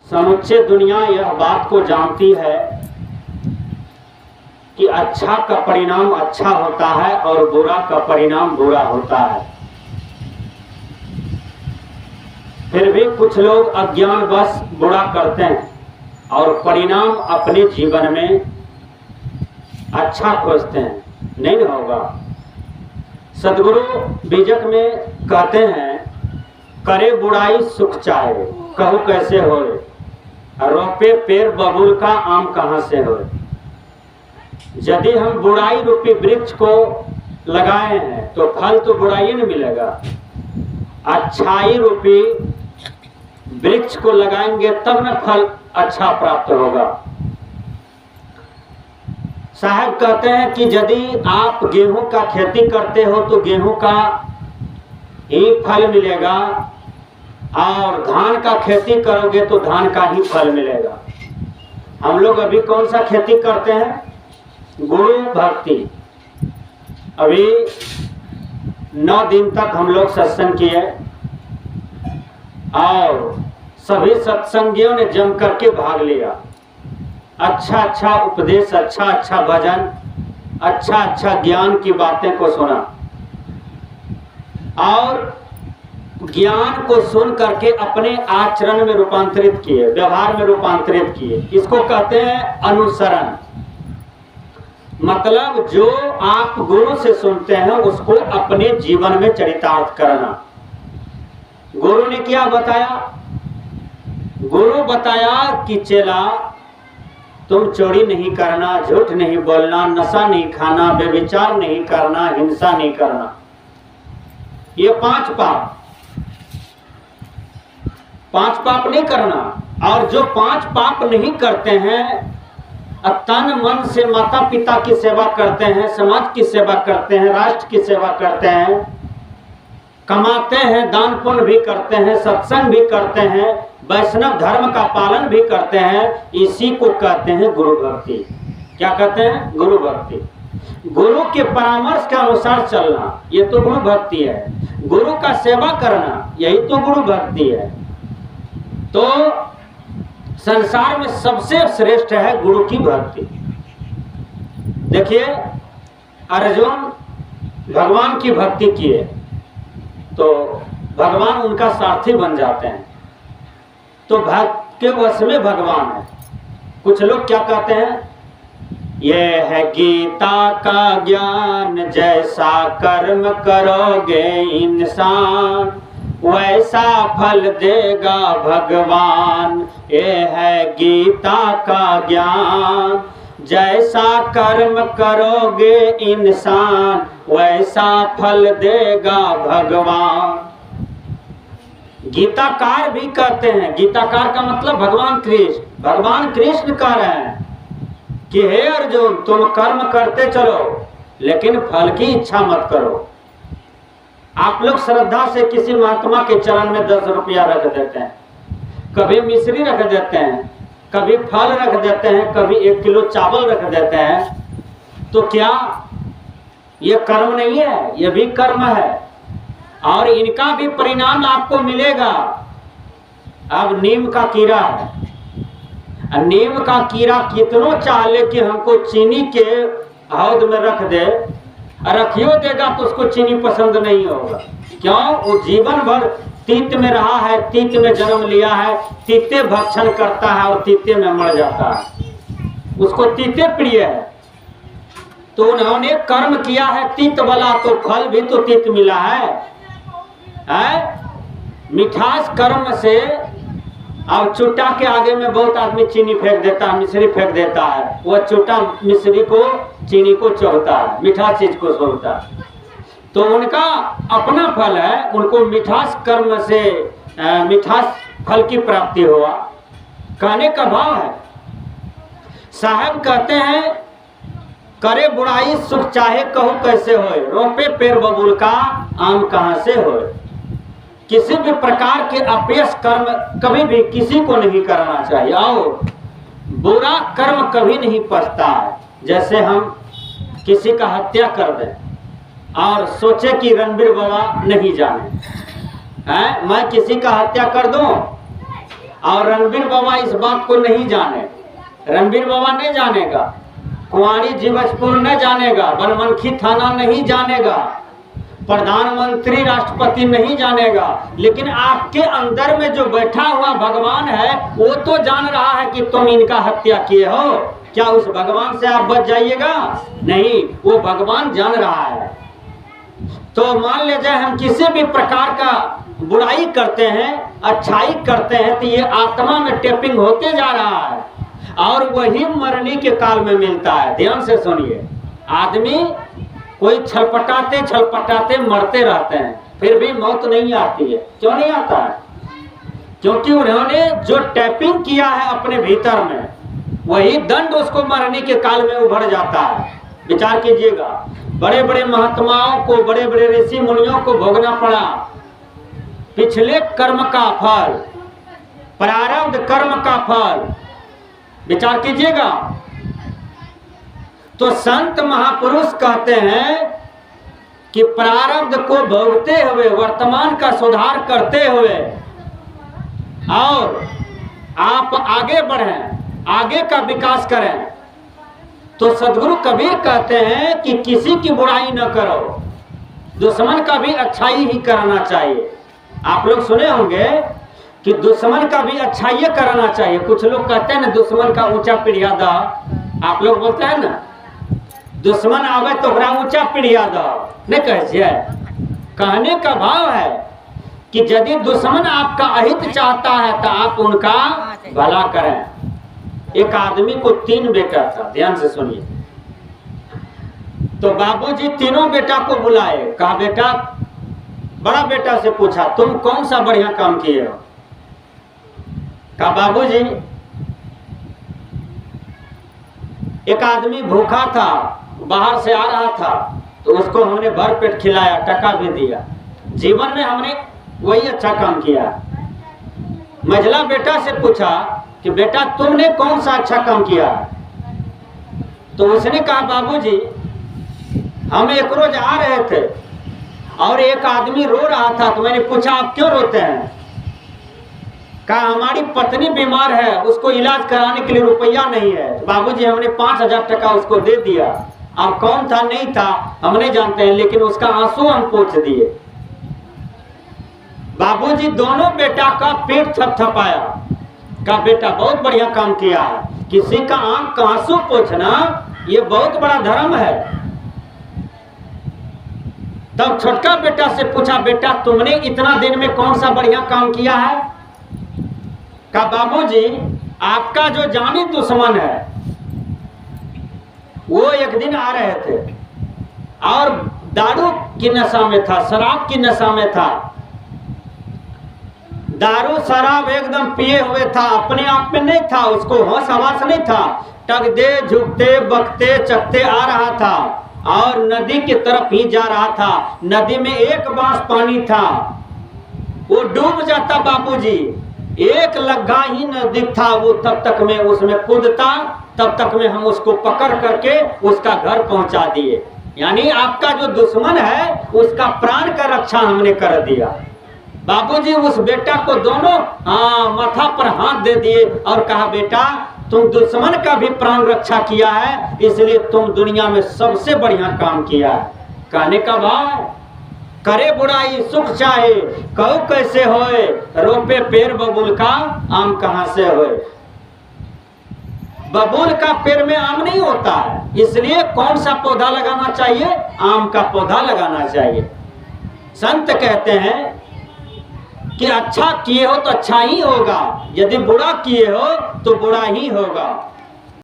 समुच्चय दुनिया यह बात को जानती है कि अच्छा का परिणाम अच्छा होता है और बुरा का परिणाम बुरा होता है। फिर भी कुछ लोग अज्ञानवश बुरा करते हैं और परिणाम अपने जीवन में अच्छा खोजते हैं। नहीं ना होगा। सदगुरु बीजक में कहते हैं, करे बुराई सुख चाहे, कहू कैसे होए, रोपे पेड़ बबूल का आम कहाँ से होए। यदि हम बुराई रूपी वृक्ष को लगाए हैं तो फल तो बुराई नहीं मिलेगा। अच्छाई रूपी वृक्ष को लगाएंगे तब न फल अच्छा प्राप्त होगा। साहब कहते हैं कि यदि आप गेहूं का खेती करते हो तो गेहूं का ही फल मिलेगा और धान का खेती करोगे तो धान का ही फल मिलेगा। हम लोग अभी कौन सा खेती करते हैं? गुरु भक्ति। अभी 9 दिन तक हम लोग सत्संग किए और सभी सत्संगियों ने जम करके भाग लिया। अच्छा अच्छा उपदेश, अच्छा अच्छा भजन, अच्छा अच्छा ज्ञान की बातें को सुना और ज्ञान को सुन करके अपने आचरण में रूपांतरित किए, व्यवहार में रूपांतरित किए। इसको कहते हैं अनुसरण। मतलब जो आप गुरु से सुनते हैं उसको अपने जीवन में चरितार्थ करना। गुरु ने क्या बताया? गुरु बताया कि चेला तुम चोरी नहीं करना, झूठ नहीं बोलना, नशा नहीं खाना, व्यभिचार नहीं करना, हिंसा नहीं करना। ये 5 पाप, 5 पाप नहीं करना। और जो 5 पाप नहीं करते हैं, तन मन से माता पिता की सेवा करते हैं, समाज की सेवा करते हैं, राष्ट्र की सेवा करते हैं, कमाते हैं, दान पुण्य भी करते हैं, सत्संग भी करते हैं, वैष्णव धर्म का पालन भी करते हैं, इसी को कहते हैं गुरु भक्ति। क्या कहते हैं? गुरु भक्ति। गुरु के परामर्श के अनुसार चलना, ये तो गुरु भक्ति है। गुरु का सेवा करना, यही तो गुरु भक्ति है। तो संसार में सबसे श्रेष्ठ है गुरु की भक्ति। देखिए, अर्जुन भगवान की भक्ति किए तो भगवान उनका सारथी बन जाते हैं, तो भक्त के वश में भगवान है। कुछ लोग क्या कहते हैं? ये है गीता का ज्ञान, जैसा कर्म करोगे इंसान वैसा फल देगा भगवान। ये है गीता का ज्ञान, जैसा कर्म करोगे इंसान वैसा फल देगा भगवान। गीताकार भी कहते हैं, गीताकार का मतलब भगवान कृष्ण। भगवान कृष्ण कह रहे हैं कि हे अर्जुन, तुम कर्म करते चलो लेकिन फल की इच्छा मत करो। आप लोग श्रद्धा से किसी महात्मा के चरण में 10 रुपया रख देते हैं, कभी मिश्री रख देते हैं, कभी फल रख देते हैं, कभी 1 किलो चावल रख देते हैं, तो क्या ये कर्म नहीं है? ये भी कर्म है और इनका भी परिणाम आपको मिलेगा। अब नीम का कीड़ा है, नीम का कीड़ा कितनों चाह ले कि हमको चीनी के हौद में रख दे, रखियो देगा तो उसको चीनी पसंद नहीं होगा। क्यों? वो जीवन भर तीत में रहा है, तीत में जन्म लिया है, तीते भक्षण करता है और तीते में मर जाता है, उसको तीते प्रिय है। तो उन्होंने कर्म किया है तीत वाला, तो फल भी तो तीत मिला है। मिठास कर्म से, और चुट्टा के आगे में बहुत आदमी चीनी फेंक देता है, मिश्री फेंक देता है। वह चुट्टा मिश्री को, चीनी को चोरता है, मीठा चीज को सोचता है। तो उनका अपना फल है, उनको मिठास कर्म से मिठास फल की प्राप्ति हुआ। कहने का भाव है, साहब कहते हैं, करे बुराई सुख चाहे कहू कैसे होए, रोपे पेड़ बबूल का आम कहाँ से होए। किसी भी प्रकार के अपयश कर्म कभी भी किसी को नहीं करना चाहिए और बुरा कर्म कभी नहीं पछता है। जैसे हम किसी का हत्या कर दें और सोचे कि रणबीर बाबा नहीं जाने, मैं किसी का हत्या कर दूं और रणबीर बाबा इस बात को नहीं जाने, रणबीर बाबा नहीं जानेगा, कुंवारी जीवजपुर नहीं जानेगा, बनमनखी थाना नहीं जानेगा, प्रधानमंत्री राष्ट्रपति नहीं जानेगा, लेकिन आपके अंदर में जो बैठा हुआ भगवान है वो तो जान रहा है कि तुम इनका हत्या किए हो। क्या उस भगवान से आप बच जाइएगा? नहीं, वो भगवान जान रहा है। तो मान लीजिए हम किसी भी प्रकार का बुराई करते हैं, अच्छाई करते हैं, तो ये आत्मा में टेपिंग होते जा रहा है और वही मरने के काल में मिलता है। ध्यान से सुनिए, आदमी कोई छलपटाते छलपटाते मरते रहते हैं, फिर भी मौत नहीं आती है। क्यों नहीं आता है? क्योंकि उन्होंने जो टैपिंग किया है अपने भीतर में, वही दंड उसको मरने के काल में उभर जाता है। विचार कीजिएगा, बड़े बड़े महात्माओं को, बड़े बड़े ऋषि मुनियों को भोगना पड़ा पिछले कर्म का फल, प्रारब्ध कर्म का फल। विचार कीजिएगा। तो संत महापुरुष कहते हैं कि प्रारब्ध को भोगते हुए, वर्तमान का सुधार करते हुए और आप आगे बढ़ें, आगे का विकास करें। तो सदगुरु कबीर कहते हैं कि किसी की बुराई न करो, दुश्मन का भी अच्छाई ही करना चाहिए। आप लोग सुने होंगे कि दुश्मन का भी अच्छाई करना चाहिए। कुछ लोग कहते हैं ना, दुश्मन का ऊंचा पीढ़िया दा। आप लोग बोलते हैं ना, दुश्मन आवे तो ऊंचा पीढ़िया दा, नहीं कहे। कहने का भाव है कि यदि दुश्मन आपका अहित चाहता है तो आप उनका भला करें। एक आदमी को 3 बेटा था, ध्यान से सुनिए। तो बाबूजी तीनों बेटा को बुलाए, कहा बेटा, बड़ा बेटा से पूछा तुम कौन सा बढ़िया काम किए हो? कहा बाबूजी, एक आदमी भूखा था, बाहर से आ रहा था, तो उसको हमने भर पेट खिलाया, टका भी दिया। जीवन में हमने वही अच्छा काम किया। मझला बेटा से पूछा कि बेटा तुमने कौन सा अच्छा काम किया? तो उसने कहा बाबूजी, हम एक रोज आ रहे थे और एक आदमी रो रहा था, तो मैंने पूछा आप क्यों रोते हैं? कहा हमारी पत्नी बीमार है, उसको इलाज कराने के लिए रुपया नहीं है। तो बाबूजी हमने 5000 टका उसको दे दिया। अब कौन था नहीं था हम नहीं जानते हैं, लेकिन उसका आंसू हम पोंछ दिए। बाबूजी दोनों बेटा का पेट थपथपाया, कहा बेटा बहुत बढ़िया काम किया है। किसी का आंख का आंसू पोंछना ये बहुत बड़ा धर्म है। तब छोटका बेटा से पूछा बेटा तुमने इतना दिन में कौन सा बढ़िया काम किया है? कहा बाबूजी आपका जो जानी दुश्मन है वो एक दिन आ रहे थे और दारू की नशा में था, शराब की नशा में था। दारू शराब एकदम पिए हुए था, अपने आप में नहीं था, उसको होश हवास नहीं था। टगदे झुकते बकते चकते आ रहा था और नदी की तरफ ही जा रहा था। नदी में एक बांस पानी था, वो डूब जाता बाबूजी। एक लग्गा ही नदी था, वो तब तक में उसमें कूदता, तब तक में हम उसको पकड़ करके उसका घर पहुंचा दिए। यानी आपका जो दुश्मन है उसका प्राण का रक्षा हमने कर दिया। बाबूजी उस बेटा को दोनों माथा पर हाथ दे दिए और कहा बेटा तुम दुश्मन का भी प्राण रक्षा किया है, इसलिए तुम दुनिया में सबसे बढ़िया काम किया है। कहने का भाव, करे बुराई सुख चाहे, कहू कैसे होए, रोपे पेड़ बबूल का आम कहां से होए। बबूल का पेड़ में आम नहीं होता है, इसलिए कौन सा पौधा लगाना चाहिए? आम का पौधा लगाना चाहिए। संत कहते हैं कि अच्छा किए हो तो अच्छा ही होगा, यदि बुरा किए हो तो बुरा ही होगा।